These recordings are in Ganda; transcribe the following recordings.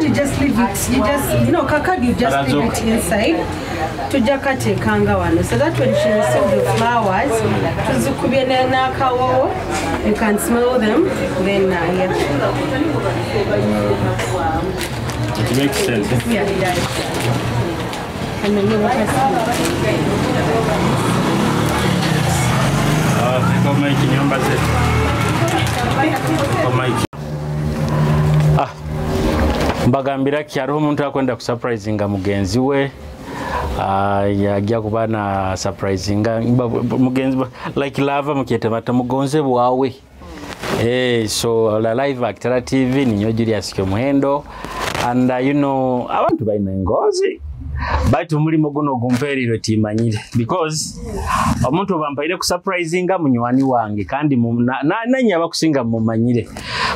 You just leave it. You just leave it inside. To jakate kanga one. So that when she receives the flowers, you can smell them. Then it makes sense. Yeah, it does. And then what mbagambira kyaro omuntu akwenda ku surprisinga mugenzi we yajja kuba na surprisinga mugenzi like lava mukete mata mugonze bwawe so la live Kitara TV ni Julius Kyomuhendo and abantu bayina ngozi baitu mulimo guno gumperiro timanyire because omuntu bampaire ku surprisinga munywani wange kandi nanya bakusinga mumanyire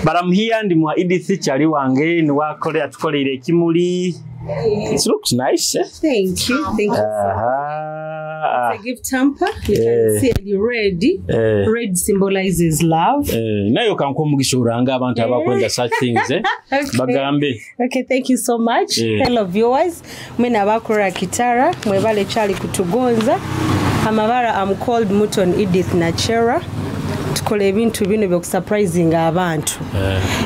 baramuhiya ndi mu Edith cyali wange ni wakole atukolere kimuli. It looks nice. Thank you. Thank you. It's a gift hamper. You can see it ready. Red symbolizes love. Nayo kanko mugishuranga abantu abakwenda such things bagambe. Okay, thank you so much. Hello viewers. Mwena bakora Kitara, mwebale chali kutugonza. Amabara I'm called Muton Edith Nachera. Tukole ebintu bino byo surprising abantu.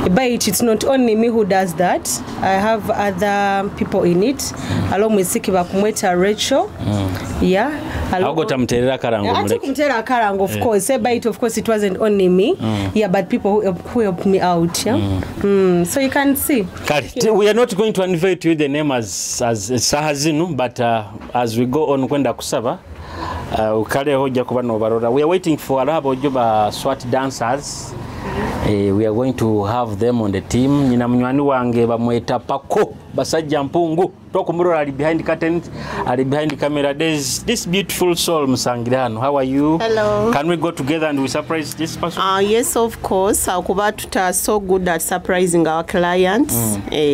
But it's not only me who does that. I have other people in it. Along with Sikiba kumweta Rachel. Yeah. Agota mterera karango muleke. Mterera karango of course. But of course it wasn't only me. Yeah, but people who helped me out, yeah. So you can see. We are not going to unveil to you the name as Sahazinu, but as we go on kwenda kusaba ukale hoja kuba no barora. We are waiting for arabo juba SWAT dancers. We are going to have them on the team. Nyina munywani wange bamweta Pako basajja mpungu tokumurora ali behind curtains, ali behind camera. There's this beautiful soul Musangirano. How are you? Hello. Can we go together and we surprise this person? Yes, of course. Akuba tuta so good at surprising our clients.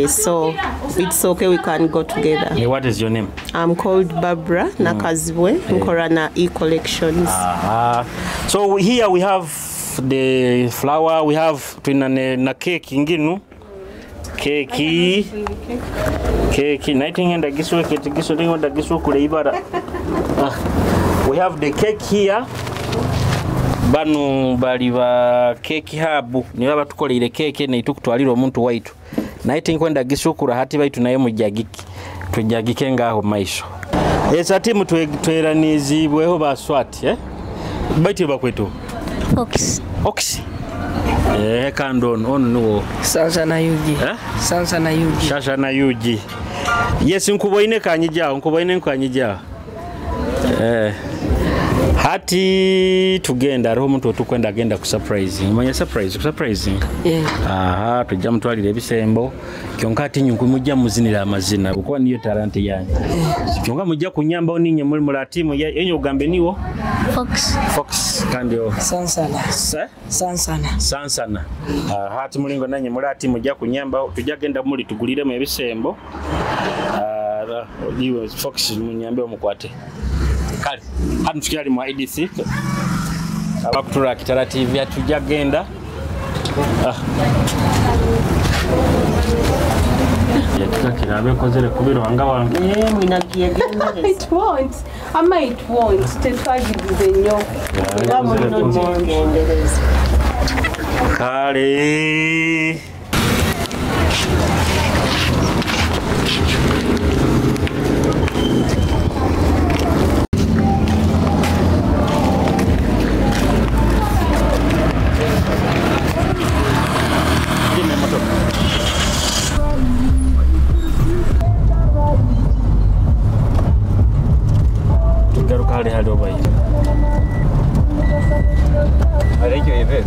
So it's okay, we can go together. What is your name? I'm called Barbara Nakazibwe, Nkorana E-Collections. So here we have the flower, we have na cake inginu. Keki nighting and the giswe kule ibara. We have the cake here. Banu baliba cake habu niba batukolere cake ne tukutwalira omuntu waitu. Nighting kwenda gisukura hati baitu naye mujagiki. Tujagike ngaho maisho. Ati mutweranizibweho ba SWAT baitu bakwetu. Ox. Kandon on no. Sasa na yuji. Sasa na yuji. Yes, nkuboine kanyija. Hati tugenda roho muntu tukwenda agenda ku surprise. Manya surprise. Tujja mutwalira ebisembo. Kyonka ati nyungu mujja muzinira amazina kuko niyo talent yanyu. Kyonka mujja kunyamba oninye muri mu timu yenyo ugambe niwo. Fox kandio. Sansana. Hati mulingo nanye muri timu jja kunyamba tujja genda muri tugulire mu ebisembo. Niwo Fox munyambe omukwate. Kale hano tukiri mu IDC abakutura Kitara TV atujja genda yakirabe kozere kubiro wanga wange mwinagiye genda it won't tetwagize nnyo kale Hello, bhai. Are you here?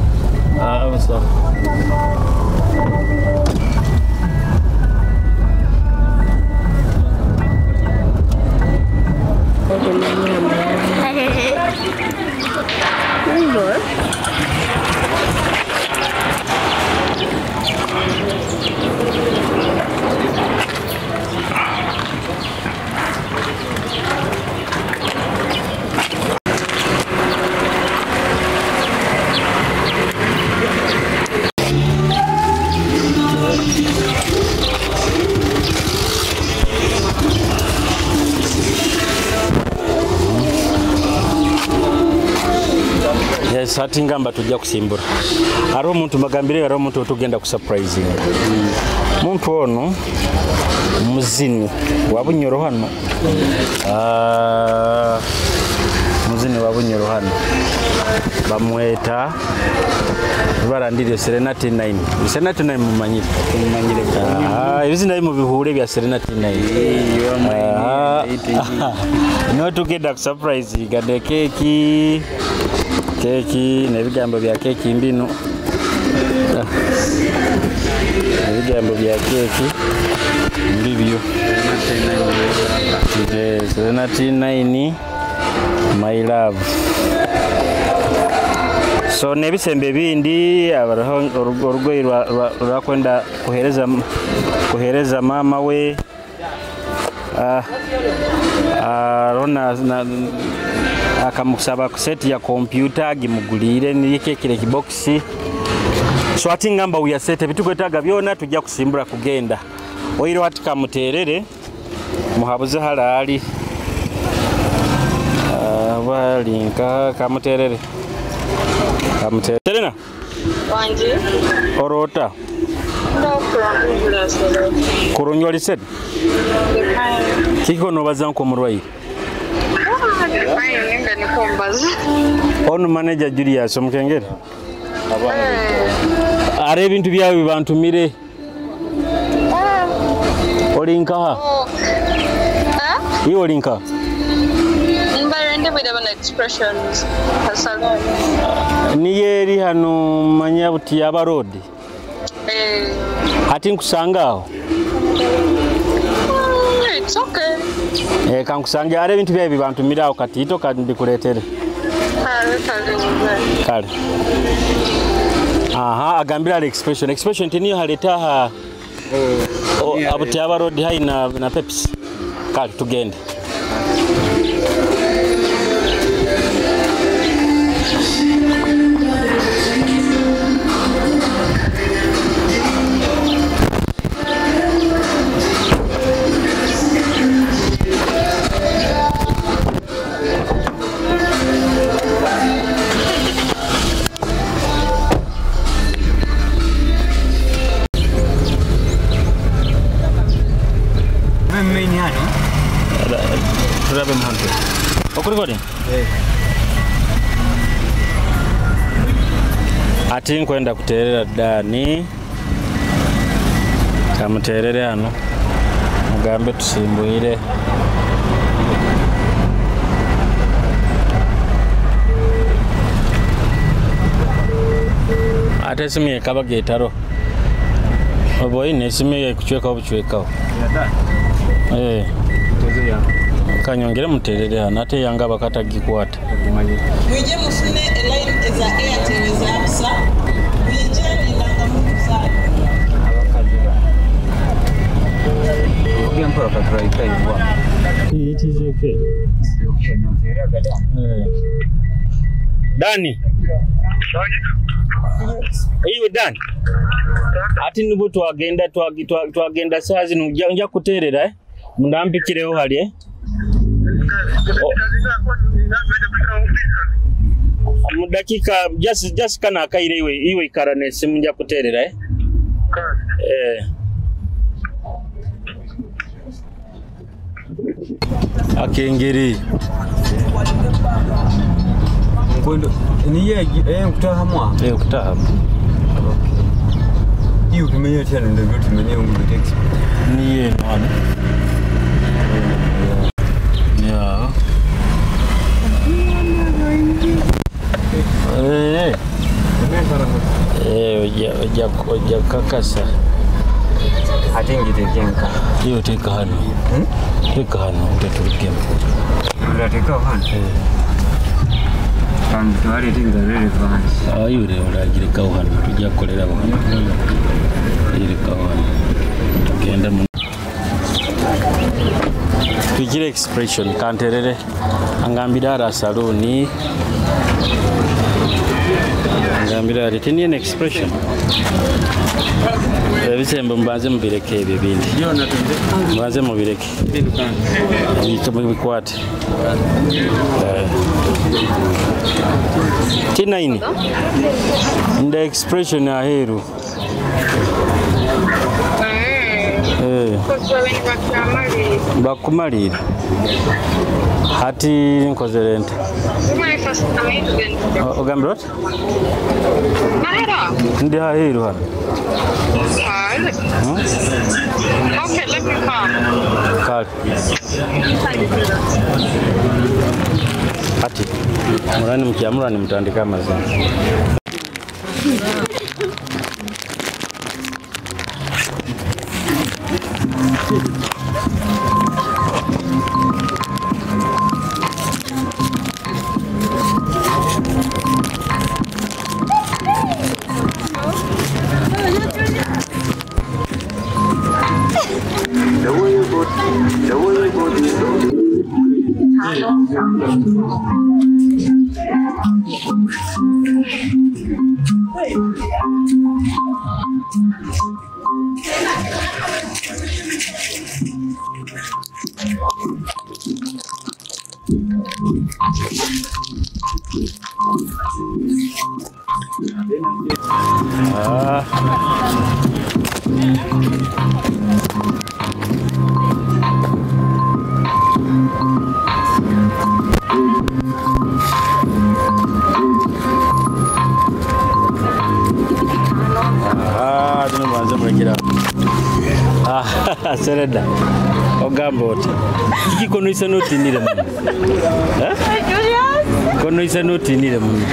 sati ngamba tujja kusimbura ari omuntu magambire ari omuntu otugenda ku surprising muntu ono muzini wabunyoro hano muzini wabunyoro hano bamweta barandire Serena TI9 Serena TI9 mumanyire ibizina mu bihure bya Serena TI9 no tugenda ku surprise gade keki nebigambo bya keki mbino nebigambo bya keki mbibyo Serena TI9 my love so nebisembe bindi abaraho orugwe rwakwenda kuhereza mama we rona akamusaba kuseti ya computer gimugulire nike kile kiboxi so ati ngamba uyasete bitukwetaga byona tujja kusimbura kugenda oiro ati kamuterere muhabuze halali balinka kamuterere Serena Wanje orota kurunywali set kiko no bazanko murwayi onu manager Julius omukengere are bintu byawe bibantumire olinka iyo olinka expressions niyeri hano manyabuti yabarodi ati nkusangaho it's okay kankusanga are bintu byawe bibantumiraho katito kandi kuletere kale agambira expression tiniyo haleta abuti yabarodi hai na Pepsi kale tugende ati nkwenda kuterera Dani kamuterere hano mugambe tusimbuire ate simiye kabagetaro oboyi nesimiye kuchweka obuchwekao kanyongere muterere hano ate yanga bakata gikwata mwije musune line eza Airtel eza Absa mwije nilanga mukuzana Ugempora katraika hivyo it is okay Dani iyo Dani ati nubu twagenda sazi nujya kuterera mundampikireho hali mudakika just kana akaire iwe ikarane simunja kuterera akengeri ngondo niye kutahamwa kutahamwa iyo tumenye tena ndio tumenye nguvu taxi niye nani oja kakasa atingi tekenka iyo teka hano uteturugemo ulateka hano kandi twari tingarere vansi ayure uragire kaho hano tujya korera abantu ire kaho hano tugenda mu tugire expression kanterere angambira ara saloni bagambira ati tini an expression. Ebisembo mbanze mubireke ebyo bindi. Mbanze mubireke. Bikwate. TI9. The expression aheru. Bakumalira. Hati nkozerente. Ogambye what? Ndi aheru hano. Okay, let me come. Kale. Hati. Murani mkiamura ni mtandika mazina. Serena, Ogambot. Kono isa noti ni dem. Kono isa noti ni dem.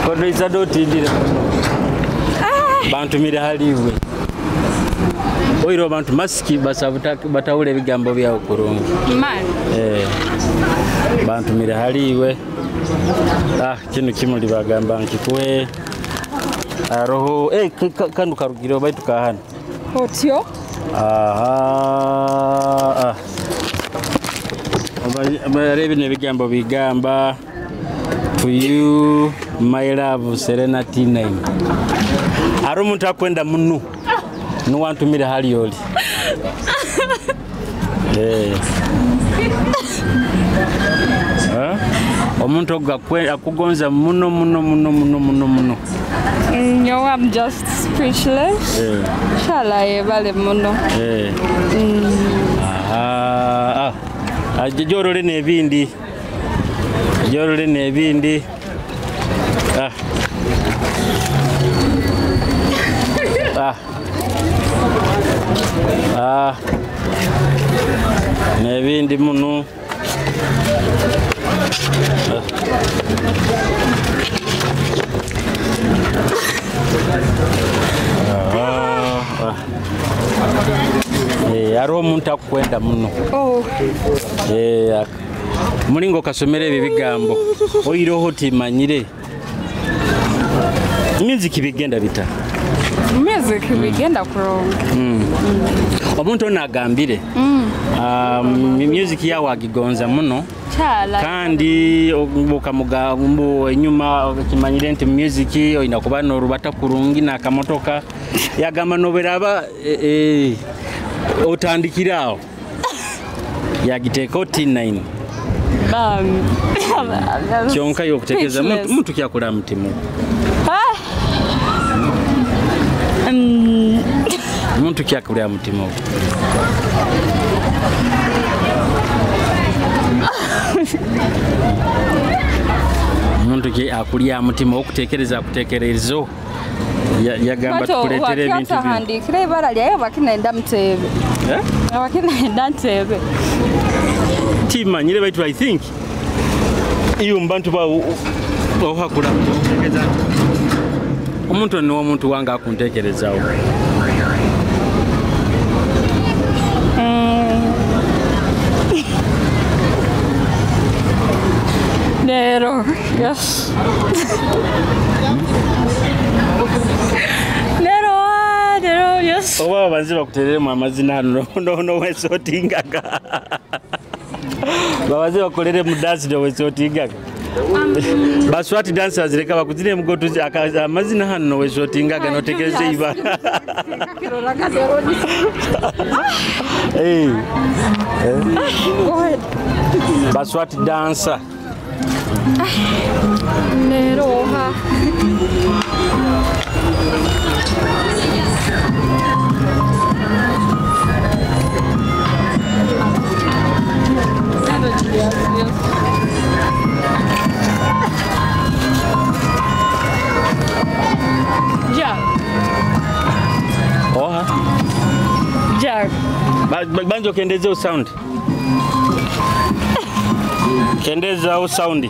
Kono isa noti ni dem. Bantu mire haliwe. Oiro bantu maski bataule bigambo bya okurungi. Man. Bantu mire haliwe. Kino kimuli bagamba nkikuwe. Roho kanu karugiro baitu kahana. Otyo? Abarebi ne bigambo bigamba to you my love Serena TI9. Aro muntu akwenda munu. No want to meet hali yoli. Omuntu akugonza muno. No, I'm just speechless. Shala vale muno. Jorole nebindi. Nebindi muno. Aro muntu akwenda muno. Mulingo kasomere bibigambo. Oiro hoti manyire. Music bigenda bita. Music bigenda kuronga. Omuntu onagambire. Music yawe agigonza muno. Kandi obukamuga mbu enyuma kimanyire nti music oyina kuba n'orubata kurungi n'akamotoka yagamba noberaba otandikirawo yagiteeka TI9 kyonka y'okutegeeza muntu kyakola mutima muntu kyakola mutima muntu ki akulya mutima okutekereza kutekerezo yagamba tukuletere ebintu bindi kire bara lya bakinenda mtebe bakinenda ntebe tima nyire baitu I think iyo mbantu ba ohakula kutekereza omuntu no omuntu wanga akuntekerezawo Nero, yes. Nero, yes. Oba banziba kuterere mu amazina hano no wesotingaga. Babaziba kolere mu dance do wesotingaga. Baswati dancers leka bakuzine mugotu amazina hano we shotinga gano tekereze iba. Hey. Go ahead. Baswati dancer. Neroha. Jack. Oha. Jack. Banjo kendeze sound. Kendeza sound.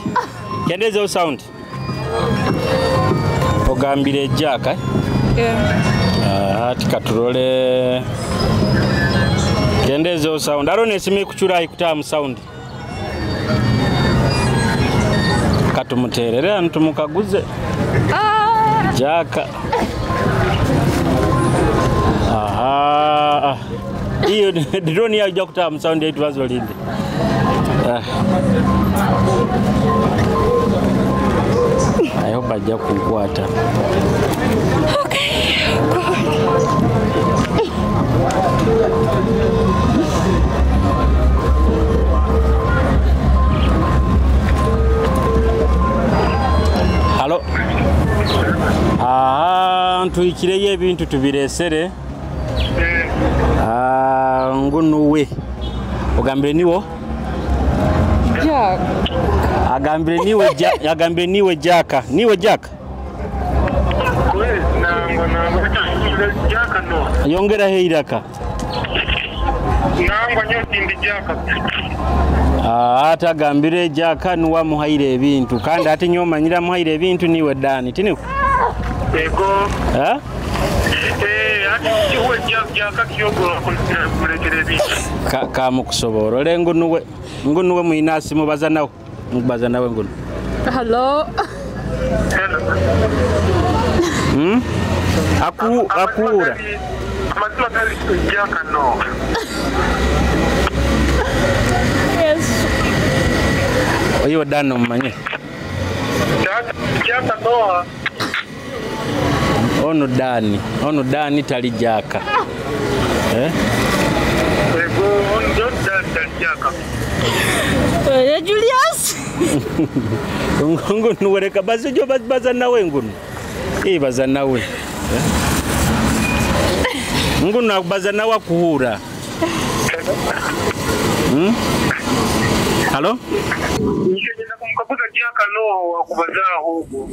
Kendeza sound. Ogambire Jack. Yeah. Katurole. Kendeza sound. Arone sime kuchura ikutamu sound. Katumuterere antumukaguze. Jack. Aha. Hiyo drone ya kutamu sound yetu wazolinde. I hope I just kukwata. Okay. God. Hello. Ntuyikireye ebintu tubiresere. Ngunuwe. Ogambire niwo? Jack. Agambire niwe Jaka. Niwe Jaka. Jaka no. Yongera heiraka. Nangwa nyoti ndi Jaka. Ata gambire Jaka nuwa muhaire ebintu kandi ate nyomanyira muhaire ebintu niwe Dani tiniku. Ego. Ha? Ati uwe Jaka kyogo kurekere ebintu. Kamukusobora lengo nuwe muinasi mubaza nawe. Mubaza nawe ngunu. Hello. Hello. Akura. Amatuma kali Jaka no. Yes. Oyo Dano mmanye. Jaka no. Ono Dani tali Jaka. Ego on tali Jaka. Julius. Ngunu wereka bazo jo baza nawe ngunu. Baza nawe. Ngunu akubaza nawe kuhura. Hello? Nishenda kumkabuza Jaka no wakubaza huko.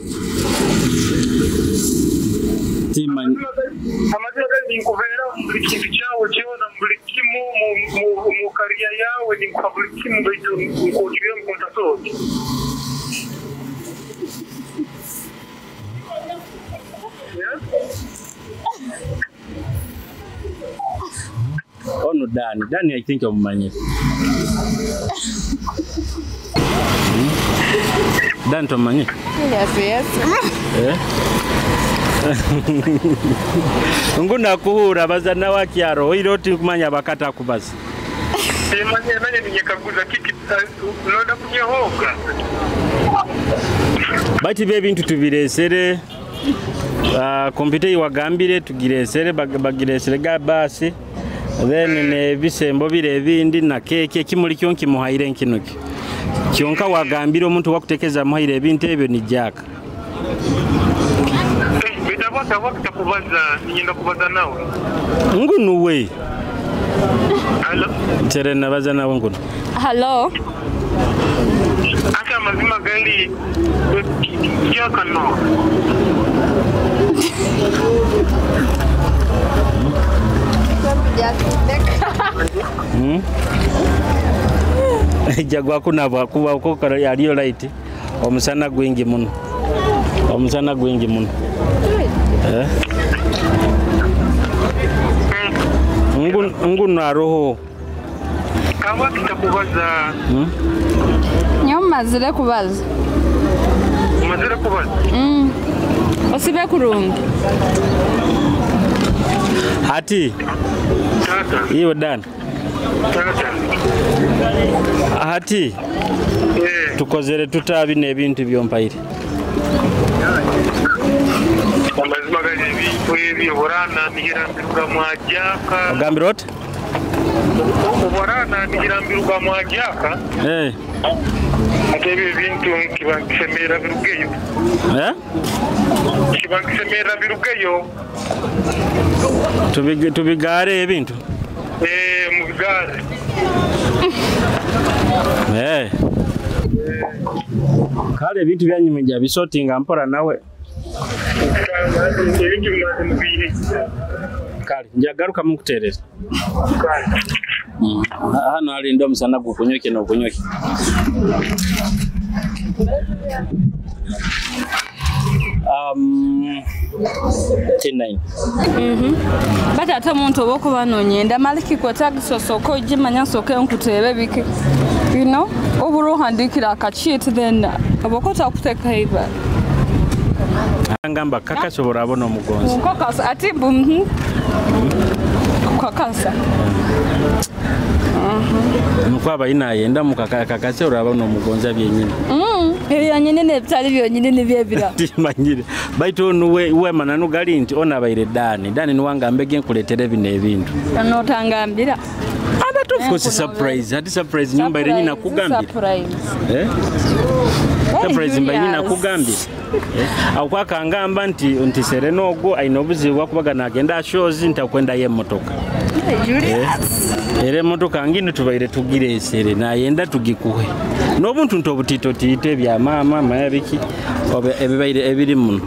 Timani. Amazina gani nkuvera muri kintu cyawo cyona muri kimu mu kariya yawe ni kwabuliki mu bitu nkojira mu kontato. Ono Dani I think omumanye. Dan tomanye. Yes. Nguna kuhura bazana wa kyaro iroti kumanya bakata kubaza. Nanye ninyekaguza kiki noda kunyehoga. Bati bebintu tubiresere kompite iwagambire tugiresere bagiresere gabasi then ne bisembo bire bindi na keke kimuli kyonki muhaire nkinuki. Kyonka wagambire omuntu wakutekeza muhaire ebintu ebyo ni Jaka. Bidabata wakita kubaza ninyenda kubaza nawe. Ngunuwe. Hello. Serena baza nawe ngunu. Hello. Aka mazima gali Jaka no. Jagwa kunaba kuba ko yaliyo light omusana gwingi muno. Ngunu aroho. Kawa kitakubaza. Nyomazire kubaza. Umazire kubaza. Osibe kurungi. Hati. Tata. Iyo Dan. Hati. Tukozere tutabi n'ebintu byompaire. Amazima g'ebintu ebyo borana nigirambiruka mwajaka. Ogambira oti? Borana nigirambiruka mwajaka. Ate ebyo ebintu kibankisemera birugeyo. Kibankisemera birugeyo. Tubigare ebintu? Mu bigare. Kale ebintu byanyuma gya bisotinga mpora nawe. Kale njagaruka mukutereza. Hano ali ndo musana gukunyoke no kunyoke. TI9. Bata ate omuntu oba okuba noonyenda maliki kwetagisosooka ogimanya nsooke nkutebe biki. You know? Obura ohandikira akakiiti then oba otakuteekaho ibala. Ngamba kakasobora abona omugonzi. Nkakasa ati kukakasa. Mukwaba inayenda mukakakase orabona omugonzi byenyine. Ebyonyine nebitali byonyine nebyebira. Timanyire. Baito nuwe mananu gali nti ona bayire Dani. Dani niwangambe genkuletere bino ebintu. Notangambira. But of course surprise. Hati surprise nyumba ile nyina kugambira. Surprise. Surprise mba nyina kugambira. Akwaka ngamba nti Serena ogwo aina obuzibu bwakubaga nagenda shows ntakwenda ye motoka. Julius. Ere motoka ngine tubaire tugire Serena yenda tugikuhe. Nobuntu ntobutito tite bya mama mayabiki obe ebibaire ebiri muno.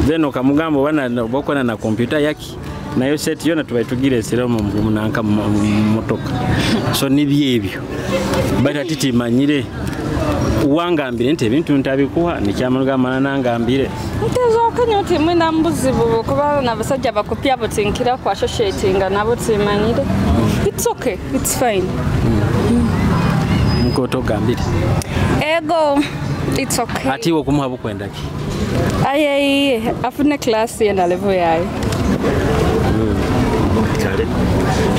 Then okamugambo bana bokona na computer yaki. Nayo set yona tubaitugire Serena mu nanka motoka. So nibyebyo. Bata titi manyire uwangambire nti ebintu ntabikuha nikyamanuga manana ngambire ntezo kanyoti mwina mbuzibu kuba nabasajja bakopya botinkira kwa associatinga nabo timanyire. It's okay, it's fine. Nkoto gambire ego it's okay. Ati wo kumuha bukwenda ki aye afune class yenda level yayi. Kale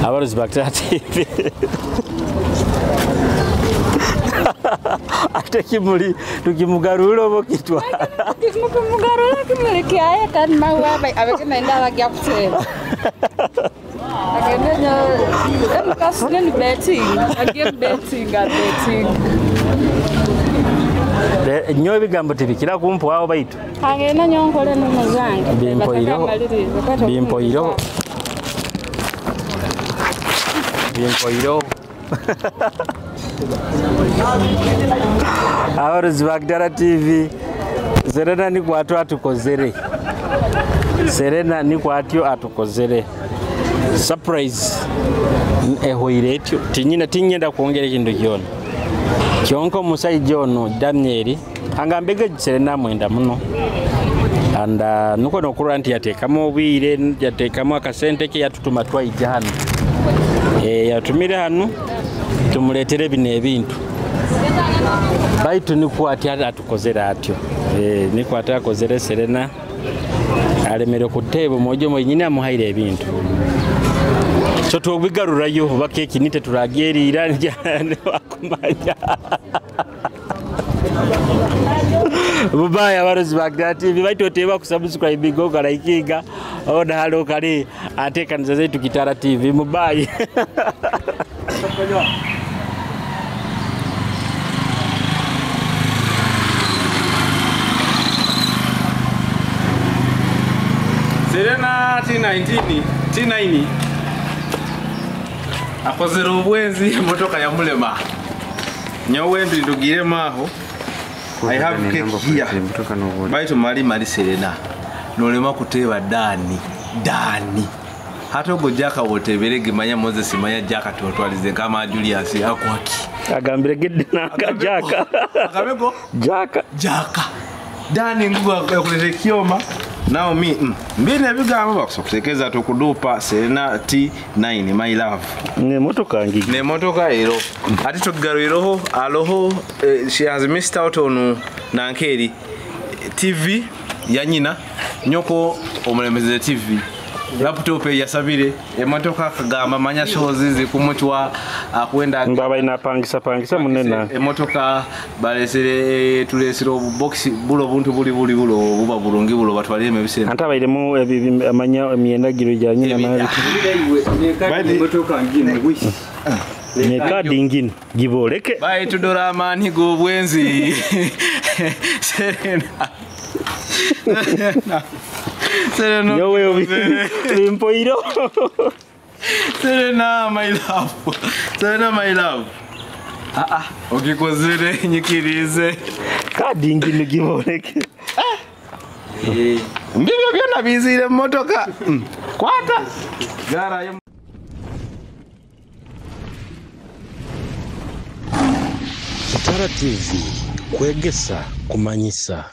abarozi baktati ate kimuli tukimugarura obokitwa tukimugarura kimuli kyaye kandi mawa abekena ndaba gyakutera agenenya emukasine betting again betting nyo bigambo tibikira kumpu aho baitu agena nyonkole n'umuzange bimpoiro Abarozi ba Kitara TV Serena ni kwatyo atukozere. Serena ni kwatyo atukozere. Surprise ehoiretyo tinyenda kuongera ikintu kyona. Kyonko musajja ono Daniel angambege Serena mwenda muno. Anda nuko nokura nti yatekamo obwire yatekamo akasente ke yatutuma twaija hano. Yatumire hano tumuletere bino ebintu. Baitu ni kwati atukozera atyo. Ni kwati akozere Serena alemere kutebo mojo mwenyine amuhaire ebintu. So tubigarurayo bakeki nite turagierira njane wakumanya. Bubaya abarozi ba Kitara TV baitu teba kusubscribe go karayikiga oda halo kali ateka nzezetu Kitara TV mubaye. Serena TI9 akozera obwenzi motoka ya mulema nyowe ndugire maho I have cake here baitu mali Serena nolema kuteba Dani hata go jaka woteberege manya Moses manya jaka twalize kama Julius akwaki agambire gidna jaka akabego jaka Dani ngugo yakulete kioma nao mbine bigamba bakusokutekeza tukudupa Serena TI9 my love ne motoka ero ati tugaruiroho aloho she has missed out on nankeri TV ya nyina nyoko omulemeze TV laptop yasabire emotoka kagamba manya shows zikumutwa akwenda ngaba inapangisa munena emotoka balesere tulesire box bulo buntu buli buba bulungi bulo batwalire mebise anta bairemu amanya emyenda giro janye na mali emotoka ngine wish ne kadi ngine giboleke bai tudora amani go bwenzi Serena yo wewe limpoiro Serena my love ukikozere nyikirize kadi ngine giboleke mbibyo byona bizire motoka kwata gara yo Kitara TV Kwegesa Kumanyisa.